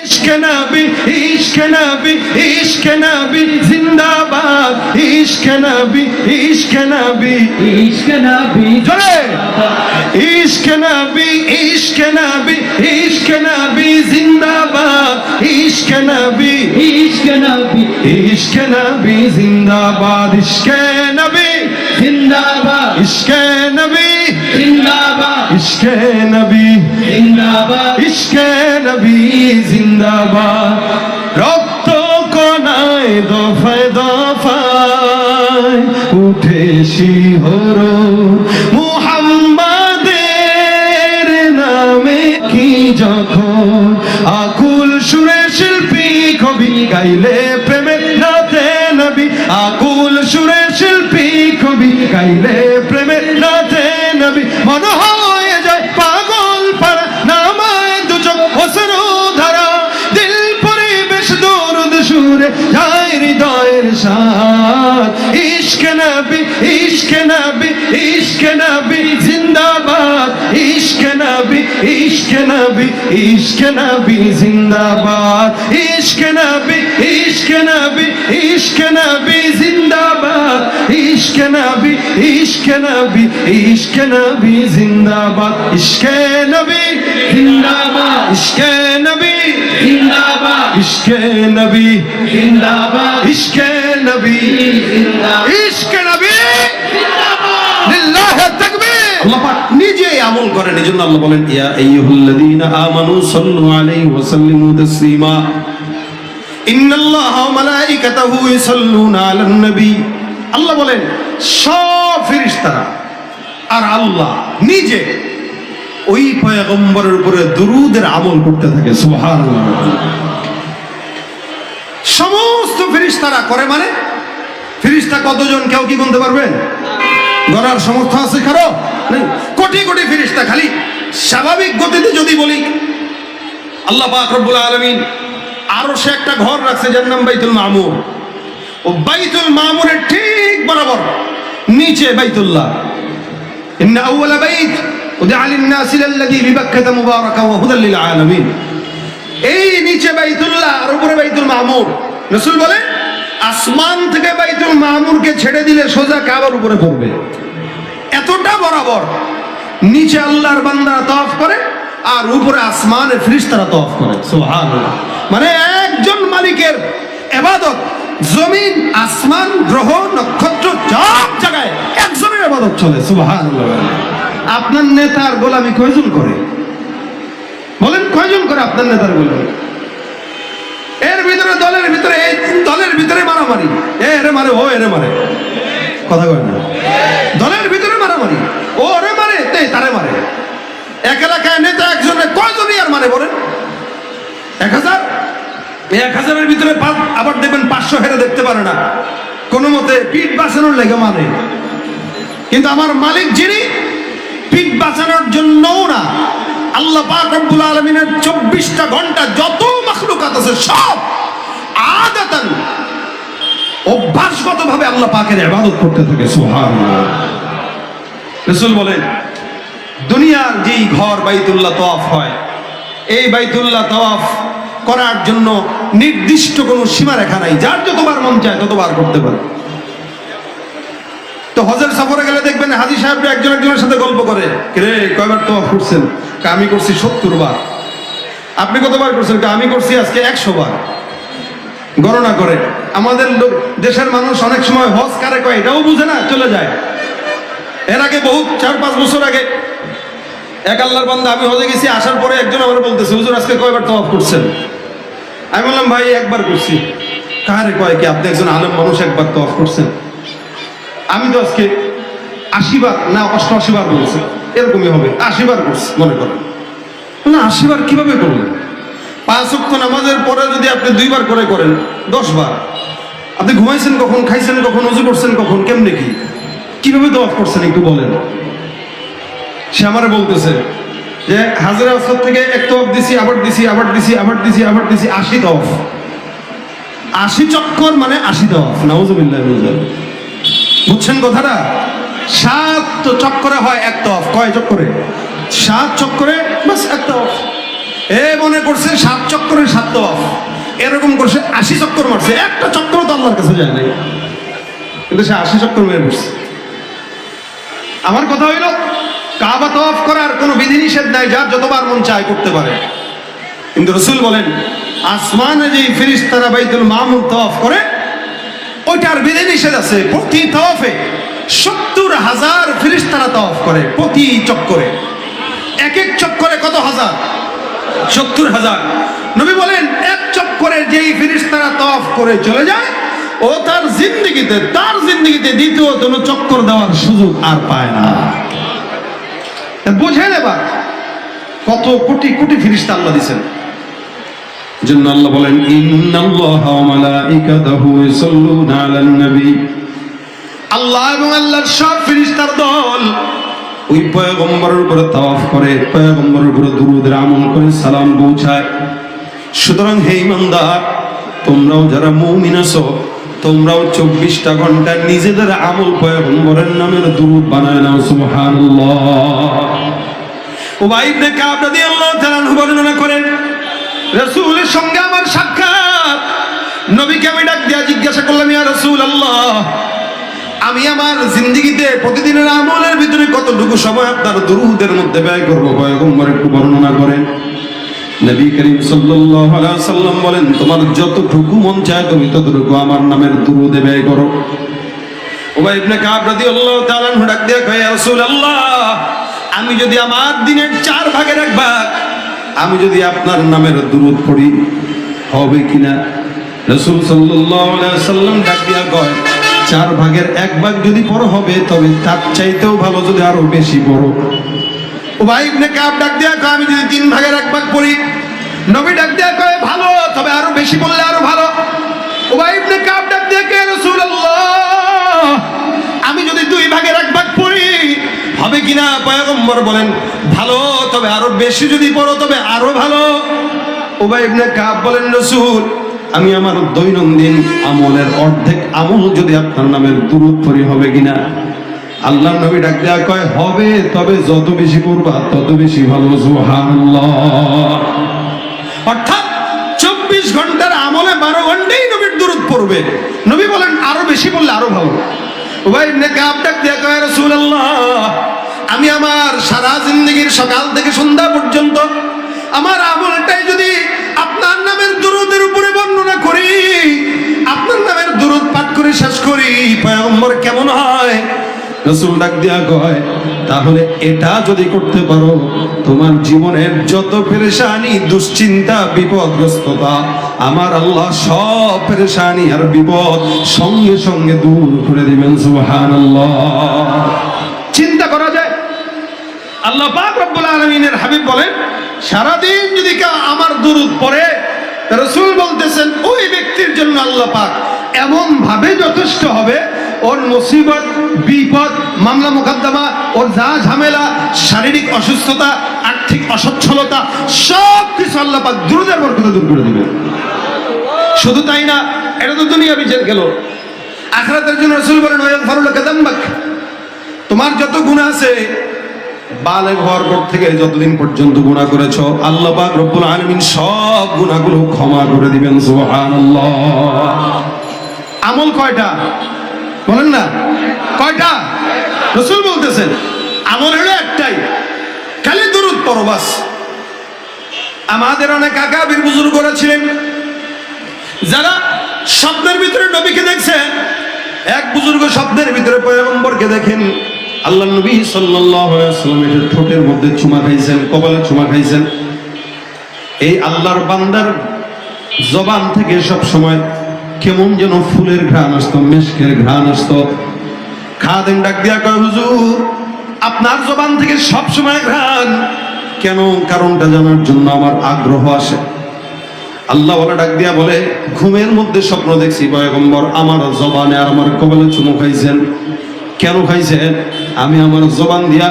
इश्क नबी इश्क नबी इश्क नबी जिंदाबाद इश्क नबी इश्क नबी इश्क नबी चले इश्क नबी इश्क नबी इश्क नबी जिंदाबाद इश्क नबी इश्क नबी इश्क नबी जिंदाबाद इश्क नबी जिंदाबाद इश्क नबी जिंदाबाद इश्क नबी जिंदाबाद इश्क नबी जिंदाबाद রক্ত কোনায় দফায় দফায় উঠে শিহরণ মুহাম্মাদের নামে কি যখন আকুল সুরে শিল্পী কবি গাইলে প্রেমের নাতে নবী আকুল সুরে শিল্পী কবি গাইলে প্রেমের নাতে নবী মনে হয়ে যায় পাগল পারা নামায় দুচোখ অশ্রু ধারা দিল পরিবেশ দরুদ সুরে যায় হৃদয়ের সাথ ইশক নবী ইশক নবী ইশক নবী জিন্দাবাদ ইশক নবী ইশক নবী ইশক নবী জিন্দাবাদ ইশক নবী ইশক নবী ইশক নবী জিন্দাবাদ ইশক নবী ইশক নবী ইশক নবী জিন্দাবাদ ইশক নবী जिंदाबाद इश्क नबी जिंदाबाद इश्क नबी जिंदाबाद इश्क नबी जिंदाबाद इश्क नबी लिल्लाह तकबीर আল্লাহ পাক নিজেই আমল করেন। এজন্য আল্লাহ বলেন ইয়া আইয়ুহাল্লাযীনা আমানু সাল্লু আলাইহি ওয়া সাল্লিমু তাসলিমা ইন্নাল্লাহা ওয়া মালাইকাতাহু ইউসাল্লুনা আলান নবী। আল্লাহ বলেন সব ফেরেশতারা আর আল্লাহ নিজে ওই পয়গম্বরের উপরে দুরূদের আমল করতে থাকে। সুবহানাল্লাহ। সমস্ত ফেরেশতারা করে মানে ফেরেশতা কতজন কেউ কি গুনতে পারবেন? গণার সমর্থ আছে কারো? নেই। কোটি কোটি ফেরেশতা। খালি স্বাভাবিক গতিতে যদি বলি আল্লাহ পাক রব্বুল আলামিন আরশে একটা ঘর রাখছে যার নাম বাইতুল মামুর। ও বাইতুল মামুরের ঠিক বরাবর নিচে বাইতুল্লাহ। ইন্না আউওয়ালা বাইত উদিআ লিন-নাসি লাল্লাযী বিবাক্কাতা মুবারাকান ওয়া হুদাল লিল আলামিন। এই নিচে বাইতুল্লাহ আর উপরে বাইতুল মামুর। রাসূল বলে আসমান থেকে বাইতুল মামুরকে ছেড়ে দিলে সোজা কাবার উপরে পড়বে। এতটা বরাবর নিচে আল্লাহর বান্দারা তাওয়াফ করে আর উপরে আসমানের ফেরেশতারা তাওয়াফ করে। সুবহানাল্লাহ। মানে একজন মালিকের ইবাদত জমিন আসমান গ্রহ নক্ষত্র সব জায়গায় একজনের ইবাদত চলে। সুবহানাল্লাহ। আপনার নেতার গোলামি কয়জন করে? বলেন কয়জন করে আপনার নেতার গোলামি? এর ভিতরে দলের ভিতরে এই দলের ভিতরে মারামারি, এরে মারে ও এরে মারে, কথা কয় না? দলের ভিতরে মারামারি, ও ওরে মারে তারে মারে। এক এলাকায় নেতা একজনের কয়জনই আর মারে বলেন? 1000? 1000-এর ভিতরে আবার দেখবেন 500 হেরে দেখতে পারে না, কোনো মতে পিঠ বাঁচানোর লেগে মানে। কিন্তু আমার মালিক যিনি পিঠ বাঁচানোর জন্যও না, আল্লাহ পাক রব্বুল আলামিনের 24টা ঘন্টা যত মাখলুকাত আছে সব আদাতান অভ্যাসগতভাবে আল্লাহ পাকের ইবাদত করতে থাকে। সুবহানাল্লাহ। রাসূল বলেন দুনিয়ার যেই ঘর বাইতুল্লাহ তাওয়াফ হয়, এই বাইতুল্লাহ তাওয়াফ করার জন্য নির্দিষ্ট কোনো সীমারেখা নাই, যার যতবার মন চায় ততবার করতে পারে। তো হজের সফরে গেলে দেখবেন হাজী সাহেবরা একজন একজনের সাথে গল্প করে, রে কয়বার তাওয়াফ করছেন? আমি করছি 70 বার। আপনি কতবার করছেন? আমি করছি আজকে 100 বার। গণনা করে আমাদের দেশের মানুষ অনেক সময় হজ কারে কয় এটাও বুঝে না, চলে যায়। এর আগে বহুত 4-5 বছর আগে এক আল্লাহর বান্দা, আমি হজে গেছি, আসার পরে একজন আমার বলতেছে হুজুর আজকে কয়বার তাওয়াফ করছেন? আমি বললাম ভাই একবার করছি। কারে কয় কি আপনি একজন আলেম মানুষ একবার তাওয়াফ করছেন? আমি তো আজকে 80 বার না 88 বার বলছি, এরকমই হবে, 80 বার করছি মনে করেন। না 80 বার কিভাবে করলেন? 5 ওয়াক্ত নামাজের পরে যদি আপনি 2 বার করে করেন 10 বার। আপনি ঘুমাইছেন কখন, খাইছেন কখন, ওযু করছেন কখন, কেমনে কি কিভাবে তাওয়াফ করছেন একটু বলেন। সে আমারে বলতেছে যে হাজরে আসওয়াদ থেকে এক তাওয়াফ দিছি, আবার দিছি, আবার দিছি, আবার দিছি, আবার দিছি, 80 তাওয়াফ। 80 চক্কর মানে 80 তাওয়াফ। নাউযুবিল্লাহ। বুঝছেন কথাটা? 7 চক্করে হয় এক তাওয়াফ। কয় চক্করে? 7 চক্করে বাস এক তাওয়াফ। এ মনে করছে 7 চক্করের 7 তওয়াফ, এরকম করছে 80 চক্কর মারছে, একটা চক্কর তো আল্লাহর কাছে যায় নাই, কিন্তু সে 80 চক্কর মেরে পড়ছে। আমার কথা হইল কাবা তওয়াফ করার কোনো বিধিনিষেধ নাই, যার যতবার মন চায় করতে পারে। কিন্তু রাসূল বলেন আসমানে যেই ফেরেশতারা বাইতুল মামুর তওয়াফ করে ওইটার বিধিনিষেধ আছে। প্রতি তওয়াফে 70,000 ফেরেশতারা তওয়াফ করে, প্রতি চক্করে। এক এক চক্করে কত হাজার? 70,000। নবী বলেন এক চক্করে যেই ফেরেশতারা তওয়াফ করে চলে যায় ও তার জিন্দেগিতে দ্বিতীয় কোনো চক্কর দেওয়ার সুযোগ আর পায় না। বুঝে নেবা কত কোটি কোটি ফেরেশতা আল্লাহ দিয়েছেন। জন্য আল্লাহ বলেন ইন্নাল্লাহা ওয়া মালাইকাতাহু ইউসাল্লুনা আলান নবী, আল্লাহ এবং আল্লাহর সব ফেরেশতার দল ওই পয়গম্বরের উপরে তাওয়াফ করে, পয়গম্বরের উপরে দুরূদের আমল করে, সালাম পৌঁছায়। সুতরাং হে ঈমানদার, তোমরাও যারা মুমিন আছো তোমরাও 24টা ঘন্টা নিজেদের আমল পয়গম্বরের নামের দুরূদ বানায় নাও। সুবহানাল্লাহ। উবাই ইবনে কাব রাদিয়াল্লাহু তাআলা বর্ণনা করেন রাসূলের সঙ্গে আমার সাক্ষাৎ, নবীকে আমি ডাক দিয়া জিজ্ঞাসা করলাম ইয়া রাসূলুল্লাহ, আমি আমার জিন্দেগিতে প্রতিদিনের আমলের ভিতরে কতটুকু সময় আপনার দুরূদের মধ্যে ব্যয় করব, পয়গম্বর একটু বর্ণনা করেন। নবী করিম সাল্লাল্লাহু আলাইহি ওয়াসাল্লাম বলেন তোমার যতটুকু মন চায় তুমি ততটুকু আমার নামের দুরূদে ব্যয় করো। উবাই ইবনে কাব রাদিয়াল্লাহু তাআলা ডাক দিয়া কয় ইয়া রাসূলুল্লাহ, আমি যদি আমার দিনের 4 ভাগের 1 ভাগ আমি যদি আপনার নামের দুরূদ পড়ি হবে কিনা? রাসূল সাল্লাল্লাহু আলাইহি ওয়াসাল্লাম ডাক দিয়া কয় 4 ভাগের 1 ভাগ যদি পড়ো হবে, তবে তার চাইতেও ভালো যদি আরো বেশি পড়ো। উবাই ইবনে কাব ডাক দিয়া কয় আমি যদি 3 ভাগের 1 ভাগ পড়ি, নবী ডাক দিয়া কয় ভালো, তবে আরো বেশি পড়লে আরো ভালো। উবাই ইবনে কাব ডাক দিয়া কয় রাসূলুল্লাহ, আমি যদি 2 ভাগের 1 ভাগ পড়ি হবে কিনা? পয়গম্বর বলেন ভালো, তবে আরো বেশি যদি পড়ো তবে আরো ভালো। উবাই ইবনে কাব বলেন রাসূল, আমি আমার দৈনন্দিন আমলের অর্ধেক আমল যদি আপনার নামের দুরূদ পড়ি হবে কিনা? আল্লাহর নবী ডাক দেয়া কয় হবে, তবে যত বেশি পড়বা তত বেশি ভালো। সুবহানাল্লাহ। অর্থাৎ 24 ঘন্টার আমলে 12 ঘন্টাই নবীর দুরূদ পড়বে। নবী বলেন আরো বেশি পড়লে আরো ভালো। উবাই ইবনে কাব ডাক দেয়া কয় রাসূলুল্লাহ, আমি আমার সারা জিন্দেগির সকাল থেকে সন্ধ্যা পর্যন্ত আমার আমলটাই যদি আপনার নামের দুরূদের উপরে বর্ণনা করি, আপনার নামের দুরূদ পাঠ করে শেষ করি, পয়গম্বর কেমন হয়? রাসূল ডাক দিয়া কয় তাহলে এটা যদি করতে পারো তোমার জীবনের যত পেরেশানি, দুশ্চিন্তা, বিপদগ্রস্ততা আমার আল্লাহ সব পেরেশানি আর বিপদ সঙ্গে সঙ্গে দূর করে দিবেন। সুবহানাল্লাহ। চিন্তা করা যায় আল্লাহ পাক রব্বুল আলামিনের হাবিব বলেন সারাদিন যদি কেউ আমার দুরূদ পড়ে, রাসূল বলতেছেন ওই ব্যক্তির জন্য আল্লাহ পাক এমন ভাবে যথেষ্ট হবে, ওর মুসিবত, বিপদ, মামলা মোকদ্দমা, ওর যা ঝামেলা, শারীরিক অসুস্থতা, আর্থিক অসচ্ছলতা সব কিছু আল্লাহ পাক দুরূদের বরকতে দূর করে দিবেন। শুধু তাই না, এটা তো দুনিয়া বিচার গেল, আখিরাতের জন্য রাসূল বলেন ওয়াগফিরু লাকা যামবাক, তোমার যত গুনাহ আছে বালেগ হওয়ার পর থেকে যতদিন পর্যন্ত গুনাহ করেছো আল্লাহ পাক রব্বুল আলামিন সব গুনাহগুলো ক্ষমা করে দিবেন। সুবহানাল্লাহ। আমল কয়টা বলেন না? কয়টা? রাসূল বলতেছেন আমল হলো একটাই, খালি দুরূদ পড়ো বাস। আমাদের অনেক আকাবির বুজুর্গরা ছিলেন যারা স্বপ্নের ভিতরে নবীকে দেখছে। এক বুজুর্গ স্বপ্নের ভিতরে পয়গম্বরকে দেখেন, আল্লাহ নবী সাল্লাল্লাহু আলাইহি ওয়াসাল্লামের ঠোঁটের মধ্যে চুমা খাইছেন, কপালে চুমা খাইছেন। এই আল্লাহর বান্দার জবান থেকে সব সময় কেমন যেন ফুলের ঘ্রাণ আসতো, মিশকের ঘ্রাণ আসতো। খাদেম ডাক দিয়া কয় হুজুর আপনার জবান থেকে সব সময় ঘ্রাণ কেন? কারণটা জানার জন্য আমার আগ্রহ আসে। আল্লাহ ওয়ালা ডাক দিয়া বলে ঘুমের মধ্যে স্বপ্ন দেখছি পয়গম্বর আমার জবানে আর আমার কপালে চুমু খাইছেন, কেন খাইছেন? আমি আমার জবান দিয়া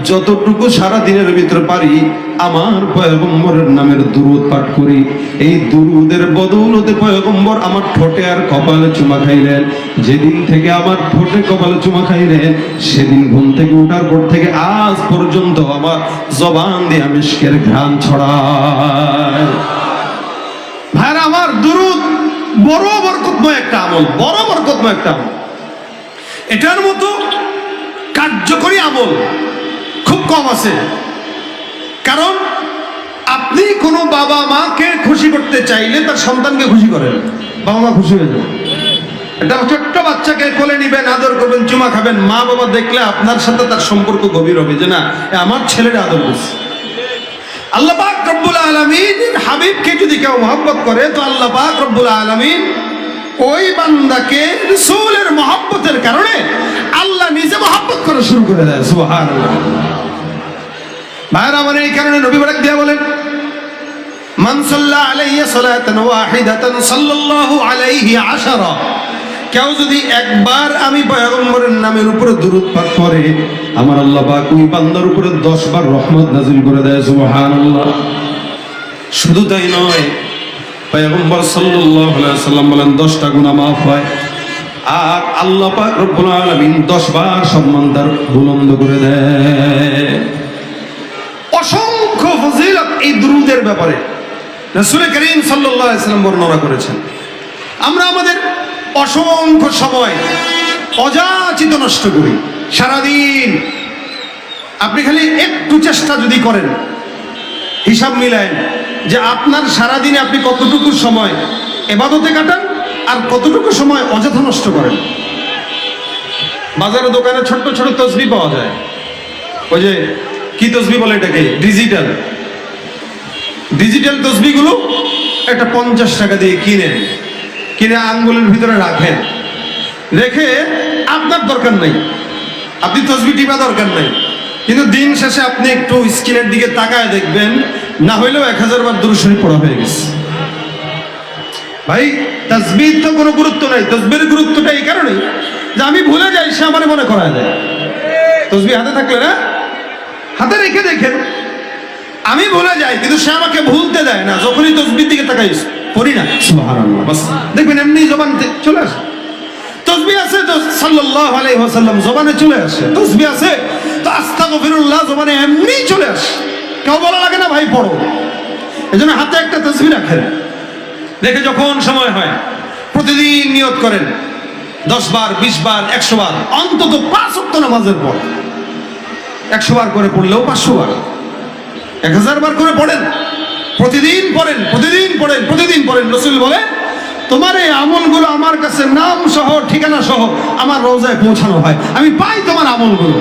যতটুকু সারা দিনের ভিতরে পারি আমার পয়গম্বরের নামের দুরূদ পাঠ করি। এই দুরূদের বদৌলতে পয়গম্বর আমার ঠোঁটে আর কপালে চুমা খাইলেন। যেদিন থেকে আমার ঠোঁটে কপালে চুমা খাইলেন, সেদিন ঘুম থেকে ওঠার পর থেকে আজ পর্যন্ত আমার জবান দিয়ে মিশকের ঘ্রাণ ছড়ায়। ভাইরা আমার, দুরূদ বড় বরকতময় একটা আমল, বড় বরকতময় একটা আমল। এটার মতো কার্যকরী আমল খুব কম আছে। কারণ আপনি কোনো বাবা মাকে খুশি করতে চাইলে তার সন্তানকে খুশি করেন, বাবা মা খুশি হয়ে যাবে। একটা ছোট্ট বাচ্চাকে কোলে নিবেন, আদর করবেন, চুমা খাবেন, মা বাবা দেখলে আপনার সাথে তার সম্পর্ক গভীর হবে, যে না আমার ছেলেটা আদর করছে। আল্লাহ পাক রব্বুল আলামিন হাবিবকে যদি কেউ মহব্বত করে, তো আল্লাহ পাক রব্বুল আলামিন ওই বান্দাকে রাসূলের মহব্বতের কারণে আল্লাহ নিজে মহব্বত করা শুরু করে দেয়। সুবহানাল্লাহ। ভাইরা আমার, এই কারণে নবী বারাক দিয়া বলেন, মান সাল্লা আলাইহি সালাতান ওয়াহিদাতান সাল্লাল্লাহু আলাইহি আশারা। কেউ যদি একবার আমি পয়গম্বরের নামের উপরে দুরূদ পাঠ করে, আমার আল্লাহ পাক ওই বান্দার উপরে 10 বার রহমত নাযিল করে দেয়। সুবহানাল্লাহ। শুধু তাই নয়, পয়গম্বর সাল্লাল্লাহু আলাইহি ওয়াসাল্লাম বলেন 10টা গুনাহ মাফ হয়, আর আল্লাহ পাক রব্বুল আলামিন 10 বার সম্মান তার বুলন্দ করে দেয়। অসংখ্য ফজিলত এই দুরূদের ব্যাপারে রাসূল করিম সাল্লাল্লাহু আলাইহি ওয়াসাল্লাম বর্ণনা করেছেন। আমরা আমাদের অসংখ্য সময় অযাচিত নষ্ট করি। সারাদিন আপনি খালি একটু চেষ্টা যদি করেন, হিসাব মিলায় যে আপনার সারাদিনে আপনি কতটুকু সময় ইবাদতে কাটান আর কতটুকু সময় অযথা নষ্ট করেন। বাজারে দোকানে ছোট্ট ছোট তসবিহ পাওয়া যায়, ওই যে কি তসবিহ বলে এটাকে, ডিজিটাল তসবিহগুলো একটা 50 টাকা দিয়ে কিনে আঙ্গুলের ভিতরে রাখেন, রেখে আপনার দরকার নাই, আপনি তসবিহ টিপা দরকার নাই, কিন্তু দিন শেষে আপনি একটু স্ক্রিনের দিকে তাকায় দেখবেন, না হইলেও 1000 বার দুরূদ শরীফ পড়া হয়ে গেছে। ভাই, তাসবিহ তো কোনো গুরুত্ব নাই। তসবিহের গুরুত্বটা এই কারণেই যে আমি ভুলে যাই, সে আমারে মনে করায় দেয়। তসবিহ হাতে থাকলে না, হাতে রেখে দেখেন, আমি ভুলে যাই কিন্তু সে আমাকে ভুলতে দেয় না। যখনই তসবির দিকে তাকাই পড়ি না সুবহানাল্লাহ, বাস দেখবেন এমনি জবান চলে আসে। তসবিহ আছে তো সাল্লাল্লাহু আলাইহি ওয়াসাল্লাম জবানে চলে আসে, তসবিহ আছে তো আস্তাগফিরুল্লাহ জবানে এমনি চলে আসে, কেউ বলা লাগে না ভাই পড়ো। এজন্য হাতে একটা তসবিহ রাখেন, দেখে যখন সময় হয় প্রতিদিন নিয়ত করেন 10 বার, 20 বার, 100 বার, অন্তত 5 ওয়াক্ত নামাজের পর 100 বার করে পড়লেও 500 বার, 1000 বার করে পড়েন, প্রতিদিন পড়েন, প্রতিদিন পড়েন, প্রতিদিন পড়েন। রাসূল বলে, তোমার এই আমলগুলো আমার কাছে নাম সহ ঠিকানা সহ আমার রওজায় পৌঁছানো হয়, আমি পাই তোমার আমলগুলো।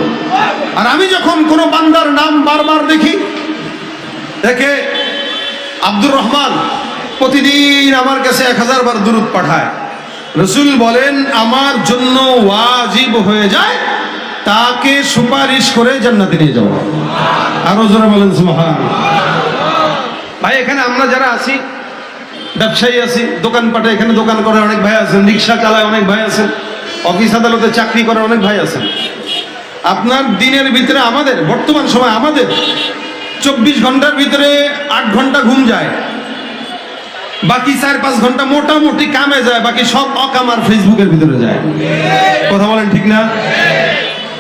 আর আমি যখন কোনো বান্দার নাম বারবার দেখে আব্দুর রহমান প্রতিদিন আমার কাছে 1000 বার দুরূদ পাঠায়, রাসূল বলেন আমার জন্য ওয়াজিব হয়ে যায় তাকে সুপারিশ করে জান্নাতে নিয়ে যাওয়া। আরো জোরে বলেন সুবহানাল্লাহ। ভাই, এখানে আমরা যারা আছি, ব্যবসায়ী আছি, দোকানপাটে এখানে দোকান করে অনেক ভাই আছেন, রিক্সা চালায় অনেক ভাই আছেন, অফিস আদালতে চাকরি করে অনেক ভাই আছেন। আপনার দিনের ভিতরে আমাদের বর্তমান সময় আমাদের 24 ঘন্টার ভিতরে 8 ঘন্টা ঘুম যায়, বাকি 4-5 ঘন্টা মোটামুটি কামে যায়, বাকি সব অকাম আর ফেসবুকের ভিতরে যায়। কথা বলেন ঠিক না?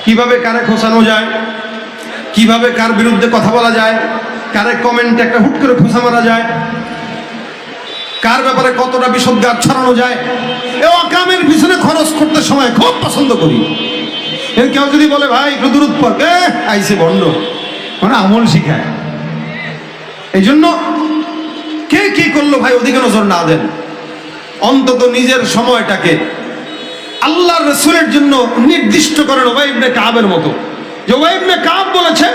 কিভাবে কারে খোঁচানো যায়, কিভাবে কার বিরুদ্ধে কথা বলা যায়, কারে কমেন্ট একটা হুট করে খোঁচা মারা যায়, কার ব্যাপারে কতটা বিষোদ্গার ছড়ানো যায়, এ অকামের পিছনে খরচ করতে সময় খুব পছন্দ করি। কেউ যদি বলে ভাই একটু দুরূদ পড়, আইসে বন্ধ, মানে আমল শিখায়। এই জন্য কে কি করলো ভাই ওদিকে নজর না দেন, অন্তত নিজের সময়টাকে আল্লাহর রাসূলের জন্য নির্দিষ্ট করেন। উবাই ইবনে কাবের মতো, যে উবাই ইবনে কাব বলেছে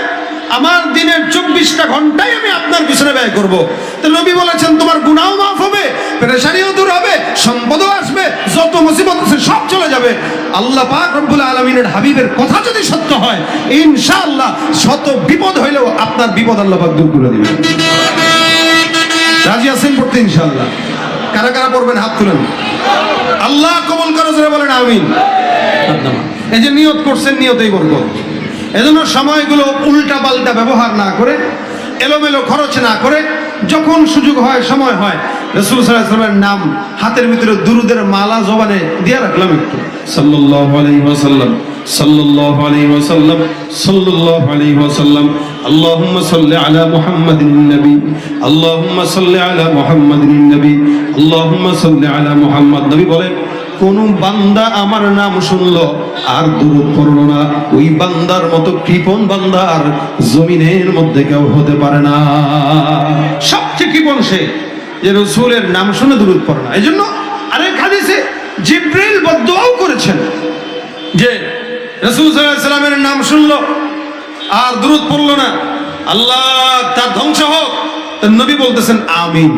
আমার দিনের 24টা ঘন্টাই আমি আপনার পিছনে ব্যয় করব। তো নবী বলেছেন তোমার গুনাহও মাফ হবে, পেরেশানিও দূর হবে, সম্পদও আসবে, যত মুসিবত আছে সব চলে যাবে। আল্লাহ পাক রব্বুল আলামিনের হাবিবের কথা যদি সত্য হয়, ইনশাআল্লাহ শত বিপদ হইলেও আপনার বিপদ আল্লাহ পাক দূর করে দিবেন। রাজি আছেন পড়তে ইনশাআল্লাহ? কারা কারা পড়বেন হাত তুলেন। আল্লাহ কবুল করে, বলেন আমিন। এই যে নিয়ত করছেন, নিয়তেই বরকত। এজন্য সময়গুলো উল্টা পাল্টা ব্যবহার না করে, এলোমেলো খরচ না করে, যখন সুযোগ হয়, সময় হয়, রাসূল সাল্লাল্লাহু আলাইহি ওয়াসাল্লামের নাম হাতের ভিতরে দুরুদের মালা জবানে দিয়ে রাখলাম একটু, সাল্লাল্লাহু আলাইহি ওয়াসাল্লাম, সাল্লাল্লাহু আলাইহি ওয়াসাল্লাম, সাল্লাল্লাহু আলাইহি ওয়াসাল্লাম, আল্লাহুম্মা সাল্লি আলা মুহাম্মাদিন নবী, আল্লাহুম্মা সাল্লি আলা মুহাম্মাদিন নবী, আল্লাহুম্মা সাল্লি আলা মুহাম্মাদ। নবী বলেন, কোন বান্দা আমার নাম শুনলো আর দুরূদ পড়লো না, ওই বান্দার মতো কৃপণ বান্দা আর জমিনের মধ্যে কেউ হতে পারে না। সবচেয়ে কৃপণ সে যে রাসূলের নাম শুনে দুরূদ পড়ে না। এজন্য আরেক হাদিসে জিবরিল বদদুয়াও করেছেন যে রাসূল সাল্লাল্লাহু আলাইহি ওয়াসাল্লামের নাম শুনলো আর দুরূদ পড়লো না, আল্লাহ তার ধ্বংস হোক। তার নবী বলতেছেন আমিন।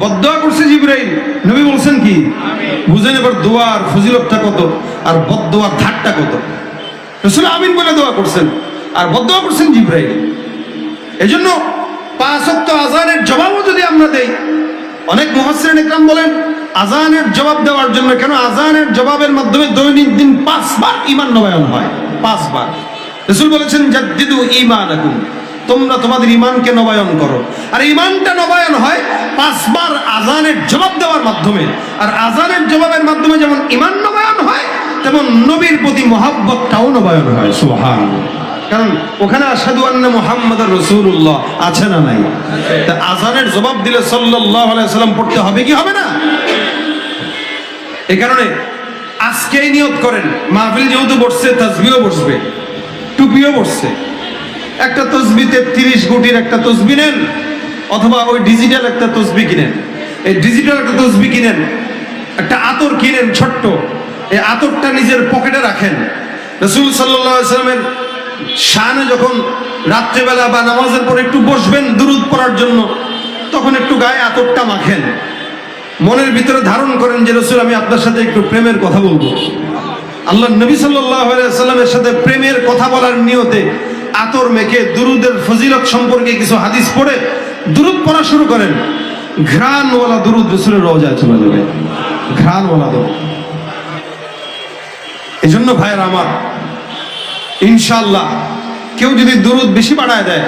বদদুয়া করছে জিবরাইল, নবী বলছেন কি আমিন। বুঝেন এবার দোয়ার ফজিলতটা কত আর বদদুয়ার ধারটা কত। রাসূল আমিন বলে দোয়া করছেন আর বদদুয়া করছেন জিবরাইল। এজন্য 5 ওয়াক্ত আযানের জবাবও যদি আমরা দেই, অনেক মুফাসসিরিন ইকরাম বলেন আযানের জবাব দেওয়ার জন্য, কেন আযানের জবাবের মাধ্যমে দৈনন্দিন 5 বার ঈমান নবায়ন হয়, 5 বার। রাসূল বলেছেন জাদ্দিদু ঈমানাকুম, তোমরা তোমাদের ঈমানকে নবায়ন করো। আর ঈমানটা নবায়ন হয় 5 বার আযানের জবাব দেওয়ার মাধ্যমে। আর আযানের জবাবের মাধ্যমে যেমন ঈমান নবায়ন হয়, তেমন নবীর প্রতি মহব্বতটাও নবায়ন হয়। সুবহানাল্লাহ। কারণ ওখানে আশহাদু আন্না মুহাম্মাদুর রাসূলুল্লাহ আছে না নাই? তা আযানের জবাব দিলে সাল্লাল্লাহু আলাইহি ওয়াসাল্লাম পড়তে হবে কি হবে না? এই কারণে আজকেই নিয়ত করেন, মাহফিল যেহেতু বসছে, তাসবিহও বসবে, টুপিও বসছে, একটা তসবি 33 কোটির একটা তসবি নেন, অথবা ওই ডিজিটাল একটা তসবি কিনেন। এই ডিজিটাল একটা তসবি কিনেন, একটা আতর কিনেন ছোট্ট, এই আতরটা নিজের পকেটে রাখেন। রাসূল সাল্লাল্লাহু আলাইহি ওয়াসাল্লামের শানে যখন রাত্রেবেলা বা নামাজের পর একটু বসবেন দুরূদ পড়ার জন্য, তখন একটু গায়ে আতরটা মাখেন, মনের ভিতরে ধারণ করেন যে রাসূল আমি আপনার সাথে একটু প্রেমের কথা বলবো। আল্লাহ নবী সাল্লাল্লাহু আলাইহি ওয়াসাল্লামের সাথে প্রেমের কথা বলার নিয়তে আতর মেখে দুরুদের ফজিলত সম্পর্কে কিছু হাদিস পড়ে দুরুদ পড়া শুরু করেন। ঘ্রাণওয়ালা দুরুদ রাসূলের রওজায় চলে যাবে, ঘ্রাণওয়ালা দুরুদ। এই জন্য ভাইয়েরা আমার, ইনশাআল্লাহ কেউ যদি দুরুদ বেশি বাড়ায় দেয়,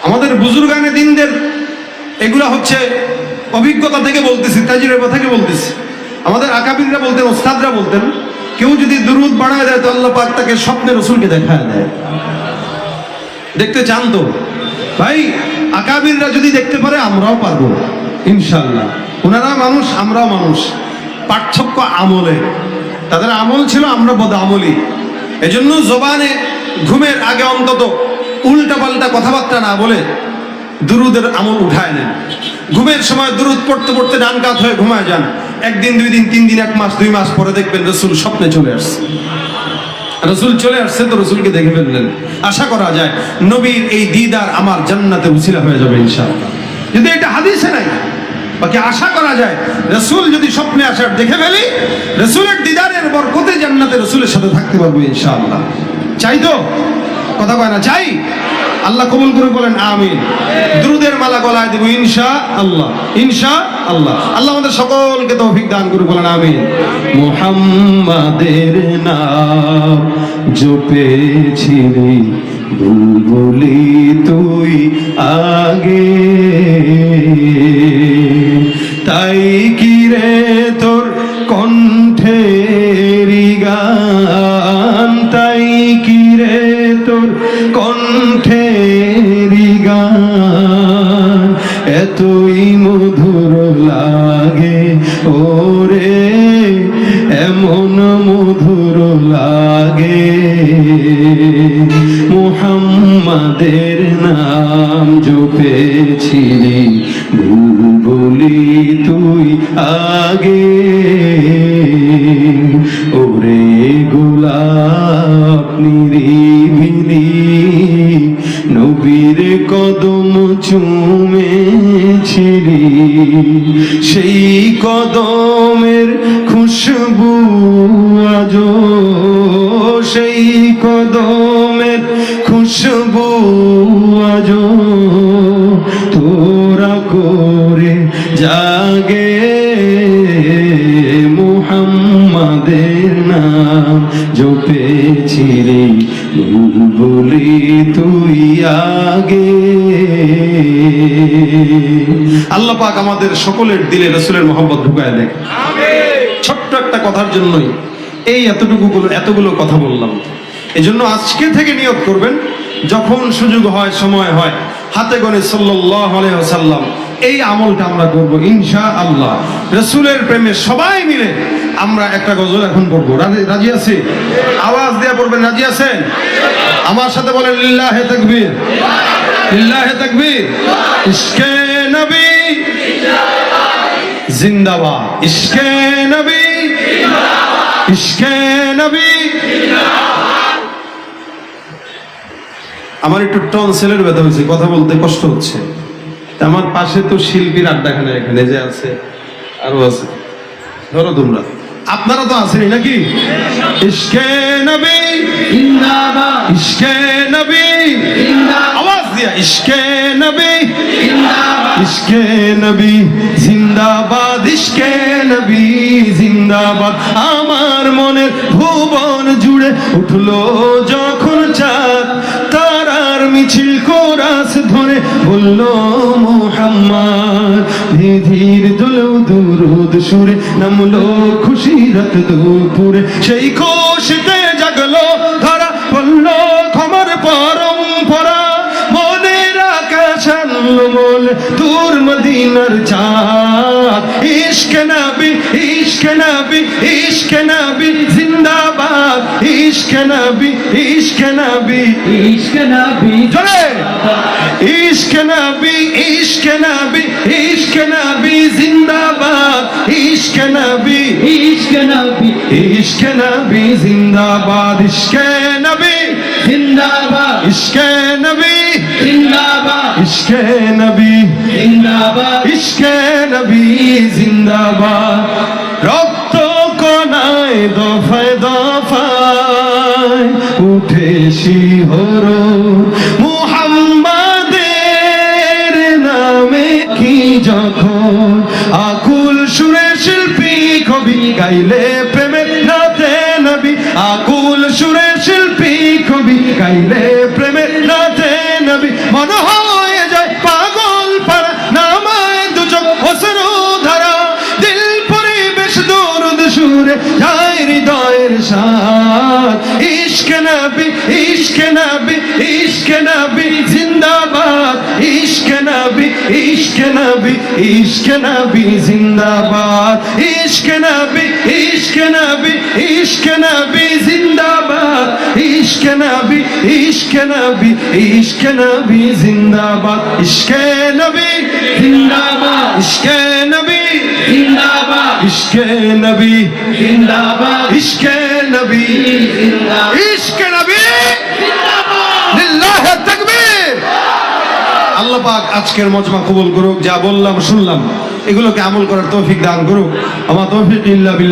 আমাদের বুজুর্গানে দিনদের এগুলা হচ্ছে অভিজ্ঞতা থেকে বলতেছি, তাজরিবা থেকে বলতেছি। আমাদের আকাবিররা বলতেন, ওস্তাদরা বলতেন, কেউ যদি দুরুদ বাড়ায় দেয় তো আল্লাহ পাক তাকে স্বপ্নে রাসূলকে দেখায় দেয়। দেখতে চান তো ভাই? আকাবিররা যদি দেখতে পারে আমরাও পারবো ইনশাআল্লাহ। ওনারা মানুষ, আমরাও মানুষ, পার্থক্য আমলে। তাদের আমল ছিল, আমরা বদআমলি। এজন্য জবানে ঘুমের আগে অন্তত উল্টা পাল্টা কথাবার্তা না বলে দুরুদের আমল উঠায় নেন। ঘুমের সময় দুরুদ পড়তে পড়তে ডান কাত হয়ে ঘুমায় যান। 1 দিন 2 দিন 3 দিন 1 মাস 2 মাস পরে দেখবেন রাসূল স্বপ্নে চলে আসছে। রাসূল চলে আসছে তো রাসূলকে দেখে ফেললেন। আশা করা যায় নবীর এই দিদার আমার জান্নাতে উসিলা হয়ে যাবে ইনশাআল্লাহ। যদি এটা হাদিসে নাই, বাকি আশা করা যায় রাসূল যদি স্বপ্নে আসার দেখে ফেলি, রাসূলের দিদারের বরকতে জান্নাতে রাসূলের সাথে থাকতে পারবো ইনশাআল্লাহ। চাই তো? কথা কয় না? চাই। আল্লাহ কবুল করে বলেন আমিন। দুরুদের মালা গলায় দেব ইনশাআল্লাহ, ইনশাআল্লাহ। আল্লাহ আমাদের সকলকে তৌফিক দান করে বলেন আমিন। মুহাম্মাদের নাম জপেছিলি বুলবুলি তুই আগে, তাই কি রে তোর কণ্ঠের গান, তাই কি রে তোর কণ্ঠের গান এতই মধুর লাগে ওরে, এমন মধুর লাগে। মুহাম্মাদের নাম জপেছিলি বুলবুলি তুই আগে, ওরে গোলাপ নিরিবিলি নবীর কদম চুমেছিলি, সেই কদমের খুশবু আজো, সেই কদমের খুশবু আজো তোরা করে জাগে। মুহাম্মাদের নাম জপে বুলবুলি তুই আগে। আল্লাহ পাক আমাদের সকলের দিলে রাসূলের মহব্বত ঢুকায় দেয়। ছোট্ট একটা কথার জন্যই এই এতগুলো কথা বললাম। এজন্য আজকে থেকে নিয়ত করবেন, যখন সুযোগ হয়, সময় হয়, হাতে গনে সাল্লাল্লাহু আলাইহি ওয়াসাল্লাম এই আমলটা আমরা করব ইনশাআল্লাহ। রাসূলের প্রেমে সবাই মিলে আমরা একটা গজল এখন পড়বো। রাজি আছে? আওয়াজ দিয়ে পড়বেন। রাজি আছেন? আমার সাথে বলেন লিল্লাহে তাকবীর, লিল্লাহে তাকবীর। ইশকে নবী জিন্দাবাদ, ইশকে নবী, ইশকে নবী। আমার একটু টনসিলের ব্যথা হয়েছে, কথা বলতে কষ্ট হচ্ছে। আমার পাশে তো শিল্পীর আড্ডাখানা এখানে যে আছে, আরো আছে, ধরো তোমরা, আপনারা তো আছেনই নাকি? ইশকে নবী জিন্দাবাদ, ইশকে নবী, আওয়াজ দিয়া ইশকে নবী, ইশকে নবী জিন্দাবাদ, ইশকে নবী জিন্দাবাদ। আমার মনের ভুবন জুড়ে উঠলো যখন চাঁদ, তারার মিছিল কোরাস ধরে বলল মুহাম্মদ। ধীর দুলো দুরুদ সুরে নামলো খুশি রাত দুপুরে, সেই খুশিতে জাগলো ধরা বললো ক্ষমার পরম্পরা। মনের আকাশ আনলো বলে দূর মদিনার চাঁদ। ইশকে নবী, ইশকে নবী, ইশকে নবী জিন্দাবাদ, ইশকে নবী, ইশকে নবী, ইশকে নবী জোরে ইশকে নবী, ইশকে নবী, ইশকে নবী জিন্দাবাদ, ইশকে নবী, ইশকে নবী ইশকে নবী জিন্দাবাদ, ইশকে নবী, জিন্দাবাদ, ইশকে নবী, জিন্দাবাদ, ইশকে নবী, জিন্দাবাদ, ইশকে নবী জিন্দাবাদ। রক্ত কণায় দফায় দফায় উঠে শিহরণ, মুহাম্মাদের নামে কি যখন আকুল সুরে শিল্পী কবি গাইলে প্রেমের নাতে নবী। আকুল সুরে শিল্পী কবি গাইলে প্রেমের নাতে নবী। মনে হয়ে যায় পাগল পারা, নামায় দুচোখ অশ্রু ধারা। দিল পরিবেশ দরুদ সুরে যায় হৃদয়ের সাথ। ইশকে নবী, ইশকে নবী, ইশকে নবী জিন্দাবাদ, ইশকে নবী, ইশকে নবী, ইশকে নবী জিন্দাবাদ, ইশকে নবী, ইশকে নবী, ইশকে নবী জিন্দাবাদ, ইশকে নবী, ইশকে নবী, ইশকে নবী জিন্দাবাদ, ইশকে নবী জিন্দাবাদ, ইশকে নবী, জিন্দাবাদ, ইশকে নবী, জিন্দাবাদ, ইশকে নবী, জিন্দাবাদ, ইশকে নবী, লিল্লাহে তাকবীর। আল্লাহ পাক আজকের মজমা কবুল করুক। যা বললাম শুনলাম এগুলোকে আমল করার তৌফিক দান করুক। আমার তৌফিক ইল্লা বিল্লাহ।